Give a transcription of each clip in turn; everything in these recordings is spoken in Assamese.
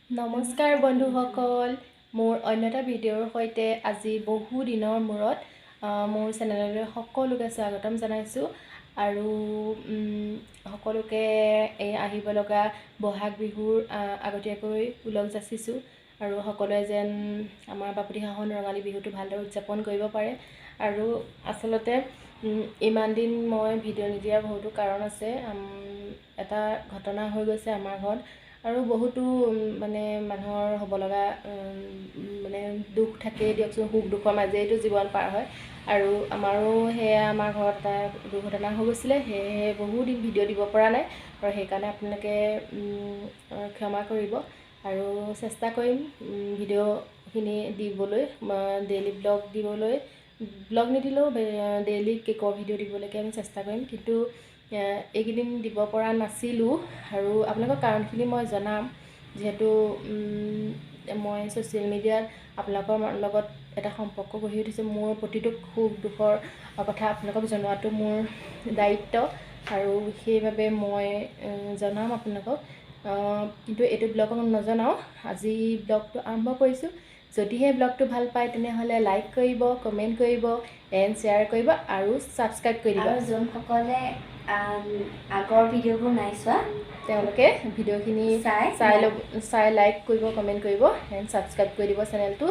নমস্কাৰ বন্ধুসকল, মোৰ অন্য এটা ভিডিঅ'ৰ সৈতে আজি বহু দিনৰ মূৰত মোৰ চেনেললৈ সকলোকে স্বাগতম জনাইছোঁ আৰু সকলোকে এই আহিব লগা বহাগ বিহুৰ আগতীয়াকৈ ওলগ যাচিছোঁ আৰু সকলোৱে যেন আমাৰ বাপতিসাহোন ৰঙালী বিহুটো ভালদৰে উদযাপন কৰিব পাৰে। আৰু আচলতে ইমান দিন মই ভিডিঅ' নিদিয়াৰ বহুতো কাৰণ আছে। এটা ঘটনা হৈ গৈছে আমাৰ ঘৰত আৰু বহুতো মানে মানুহৰ হ'ব লগা মানে দুখ থাকেই দিয়কচোন, সুখ দুখৰ মাজেইতো জীৱন পাৰ হয় আৰু আমাৰো সেয়া আমাৰ ঘৰত এটা দুৰ্ঘটনা হৈ গৈছিলে। সেয়েহে বহুদিন ভিডিঅ' দিব পৰা নাই আৰু সেইকাৰণে আপোনালোকে ক্ষমা কৰিব আৰু চেষ্টা কৰিম ভিডিঅ'খিনি দিবলৈ, ডেইলি ব্লগ নিদিলেও ডেইলি কেকৰ ভিডিঅ' দিবলৈকে আমি চেষ্টা কৰিম। কিন্তু এইকেইদিন দিব পৰা নাছিলোঁ আৰু আপোনালোকৰ কাৰণখিনি মই জনাম, যিহেতু মই ছ'চিয়েল মিডিয়াত আপোনালোকৰ লগত এটা সম্পৰ্ক গঢ়ি উঠিছোঁ। মোৰ প্ৰতিটো সুখ দুখৰ কথা আপোনালোকক জনোৱাটো মোৰ দায়িত্ব আৰু সেইবাবে মই জনাম আপোনালোকক। কিন্তু এইটো ব্লগত নজনাওঁ, আজি ব্লগটো আৰম্ভ কৰিছোঁ। যদিহে ব্লগটো ভাল পায় তেনেহ'লে লাইক কৰিব, কমেণ্ট কৰিব, এণ্ড শ্বেয়াৰ কৰিব আৰু ছাবস্ক্ৰাইব কৰি দিব। আৰু যোনসকলে আগৰ ভিডিঅ'বোৰ নাই চোৱা তেওঁলোকে ভিডিঅ'খিনি চাই লাইক কৰিব, কমেণ্ট কৰিব, এণ্ড ছাবস্ক্ৰাইব কৰি দিব চেনেলটো।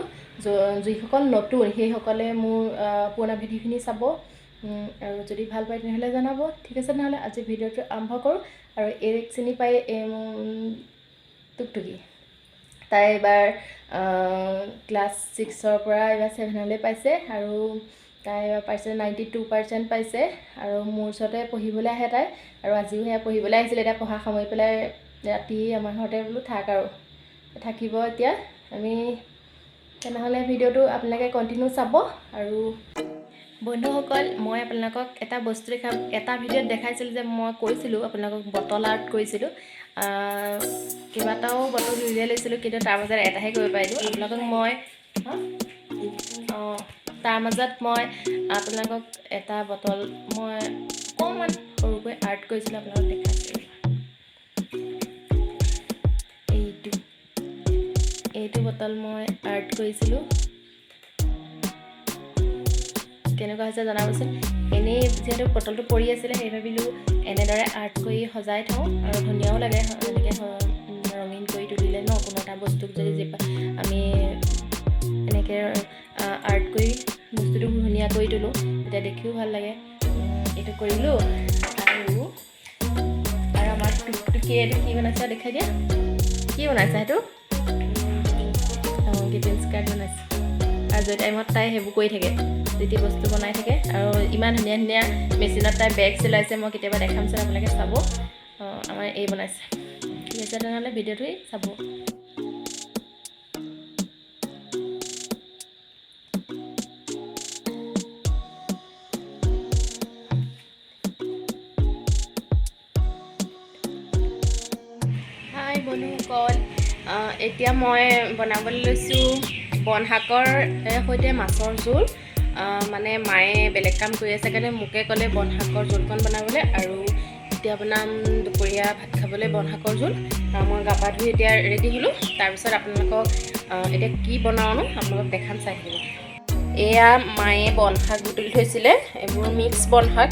যিসকল নতুন সেইসকলে মোৰ পুৰণা ভিডিঅ'খিনি চাব আৰু যদি ভাল পায় তেনেহ'লে জনাব। ঠিক আছে, তেনেহ'লে আজি ভিডিঅ'টো আৰম্ভ কৰোঁ। আৰু এই চিনি পাই টুকটুকি, তাই এইবাৰ ক্লাছ 6ৰ পৰা এইবাৰ 7লৈ পাইছে আৰু তাই এইবাৰ পাইছে 92% পাইছে আৰু মোৰ ওচৰতে পঢ়িবলৈ আহে তাই। আৰু আজিও সেয়া পঢ়িবলৈ আহিছিলে। এতিয়া পঢ়া সামৰি পেলাই ৰাতি আমাৰ ঘৰতে বোলো থাক আৰু থাকিব। এতিয়া আমি তেনেহ'লে ভিডিঅ'টো আপোনালোকে কণ্টিনিউ চাব। আৰু বন্ধুসকল, মই আপোনালোকক এটা বস্তু এটা ভিডিঅ'ত দেখাইছিলোঁ যে মই কৈছিলোঁ আপোনালোকক বটল আৰ্ট কৰিছিলোঁ। কেইবাটাও বটল উলিয়াই লৈছিলোঁ, কিন্তু তাৰ মাজত এটাহে কৰিব পাৰিলোঁ আপোনালোকক মই। তাৰ মাজত মই আপোনালোকক এটা বটল মই অকণমান সৰুকৈ আৰ্ট কৰিছিলোঁ, আপোনালোকক দেখাইছিলোঁ। এইটো বটল মই আৰ্ট কৰিছিলোঁ। কেনেকুৱা হৈছে জনাবচোন। এনেই যিহেতু বটলটো পৰি আছিলে, সেই ভাবিলোঁ এনেদৰে আৰ্ট কৰি সজাই থওঁ আৰু ধুনীয়াও লাগে এনেকৈ ৰঙীন কৰি তুলিলে ন। কোনো এটা বস্তুক যদি আমি এনেকৈ আৰ্ট কৰি বস্তুটো ধুনীয়া কৰি তোলোঁ তেতিয়া দেখিও ভাল লাগে। এইটো কৰিলোঁ। আৰু আমাৰ টুকটুকি এইটো কি বনাইছে দেখাই দিয়া। কি বনাইছে সেইটো? গ্ৰীটিংছ কাৰ্ড বনাইছে। আৰু য'ত টাইমত তাই সেইবোৰ কৰি থাকে, যি বস্তু বনাই থাকে আৰু ইমান ধুনীয়া ধুনীয়া মেচিনত তাই বেগ চিলাইছে। মই কেতিয়াবা দেখামচোন, আপোনালোকে চাব। আমাৰ এই বনাইছে। ঠিক আছে, তেনেহ'লে ভিডিঅ'টোৱেই চাব। হাই বন্ধুসকল, এতিয়া মই বনাবলৈ লৈছোঁ বনশাকৰ সৈতে মাছৰ জোল। মানে মায়ে বেলেগ কাম কৰি আছে কাৰণে মোকে ক'লে বনশাকৰ জোলকণ বনাবলৈ, আৰু এতিয়া বনাম দুপৰীয়া ভাত খাবলৈ বনশাকৰ জোল। মই গা পা ধুই এতিয়া ৰেডি হ'লোঁ। তাৰপিছত আপোনালোকক এতিয়া কি বনাওঁনো আপোনালোকক দেখাম, চাই থাকিব। এয়া মায়ে বনশাক বুটলি থৈছিলে। এইবোৰ মিক্স বনশাক,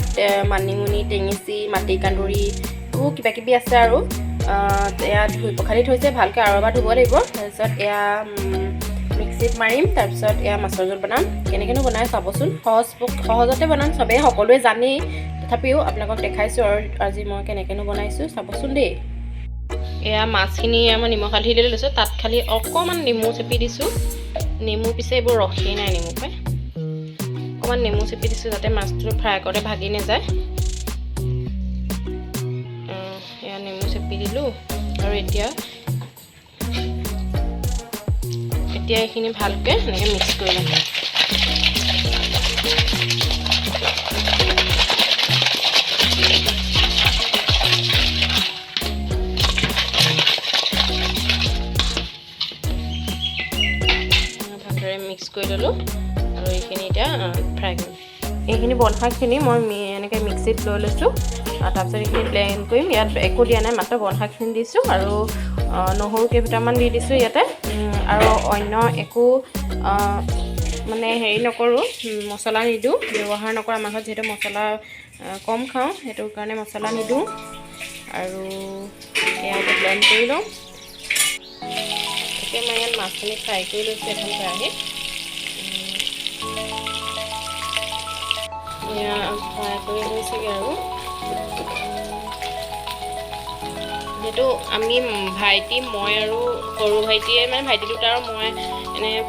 মানিমুনি, টেঙেচি, মাটিকাঁদুৰি, এইবোৰ কিবাকিবি আছে আৰু এয়া ধুই পখালি থৈছে ভালকৈ, আৰু এবাৰ ধুব লাগিব। তাৰপিছত এয়া মিক্সিত মাৰিম। তাৰপিছত এয়া মাছৰ জোল বনাম। কেনেকৈনো বনাই চাবচোন। সহজতে বনাম, চবেই সকলোৱে জানেই, তথাপিও আপোনালোকক দেখাইছোঁ আৰু আজি মই কেনেকৈনো বনাইছোঁ চাবচোন দেই। এয়া মাছখিনি মই নিমখ হালধি দি লৈছোঁ। তাত খালি অকণমান নেমু চেপি দিছোঁ। নেমু পিছে এইবোৰ ৰখেই নাই নেমু পাই। অকণমান নেমু চেপি দিছোঁ যাতে মাছটো ফ্ৰাই কৰোঁতে ভাগি নাযায়। এয়া নেমু চেপি দিলোঁ। আৰু এতিয়া এইখিনি ভালকৈ এনেকৈ মিক্স কৰি ল'ম। ভালদৰে মিক্স কৰি ল'লোঁ আৰু এইখিনি এতিয়া ফ্ৰাই কৰিম। এইখিনি বনশাকখিনি মই এনেকৈ মিক্সিত লৈ লৈছোঁ। তাৰপিছত এইখিনি ব্লেণ্ড কৰিম। ইয়াত একো দিয়া নাই, মাত্ৰ বন শাকখিনি দিছোঁ আৰু নহৰু কেইফুটামান দি দিছোঁ ইয়াতে। আৰু অন্য একো মানে হেৰি নকৰোঁ, মছলা নিদিওঁ, ব্যৱহাৰ নকৰোঁ। আমাৰ ঘৰত যিহেতু মছলা কম খাওঁ, সেইটো কাৰণে মছলা নিদিওঁ। আৰু ইয়াতে ব্লেণ্ড কৰি লওঁ। এতিয়া মই ইয়াত মাছখিনি ফ্ৰাই কৰি লৈছোঁ এখন কেৰাহীত। এয়া ফ্ৰাই কৰি হৈছেগৈ আৰু যিহেতু আমি ভাইটি, মই আৰু সৰু ভাইটিয়ে, মানে ভাইটি দুটা আৰু মই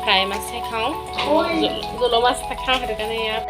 ফ্ৰাই মাছহে খাওঁ, জল মাছ নাখাওঁ, সেইটো কাৰণে ইয়াত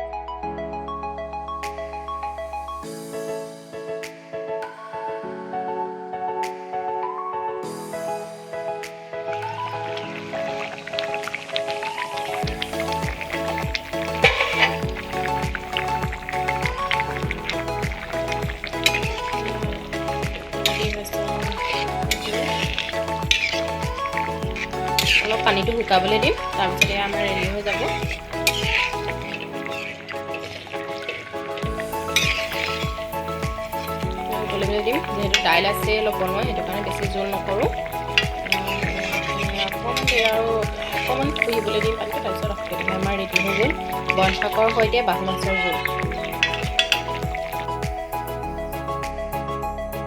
অলপ পানীটো শুকাবলৈ দিম, তাৰপিছতে আমাৰ ৰেডি হৈ যাব। শুকাবলৈ দিম, যিহেতু দাইল আছে অলপ বনোৱা, সেইটো কাৰণে বেছি জোল নকৰোঁ। অকণমান ফুৰিবলৈ দিম পানীটো, তাৰপিছত আমাৰ ৰেডি হৈ গ'ল বন শাকৰ সৈতে বাহু মাছৰ জোল।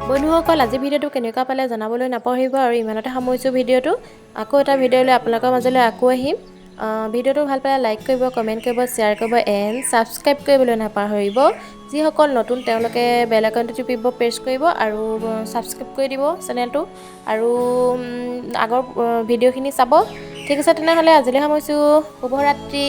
বন্ধুসকল, আজি ভিডিঅ'টো কেনেকুৱা পালে জনাবলৈ নাপাহৰিব। আৰু ইমানতে সামৰিছোঁ ভিডিঅ'টো। আকৌ এটা ভিডিঅ' লৈ আপোনালোকৰ মাজলৈ আকৌ আহিম। ভিডিঅ'টো ভাল পালে লাইক কৰিব, কমেণ্ট কৰিব, শ্বেয়াৰ কৰিব এণ্ড ছাবস্ক্ৰাইব কৰিবলৈ নাপাহৰিব। যিসকল নতুন তেওঁলোকে বেল আইকনটো টিপিব, প্ৰেছ কৰিব আৰু ছাবস্ক্ৰাইব কৰি দিব চেনেলটো, আৰু আগৰ ভিডিঅ'খিনি চাব। ঠিক আছে তেনেহ'লে আজিলৈ সামৰিছোঁ। শুভৰাত্ৰি।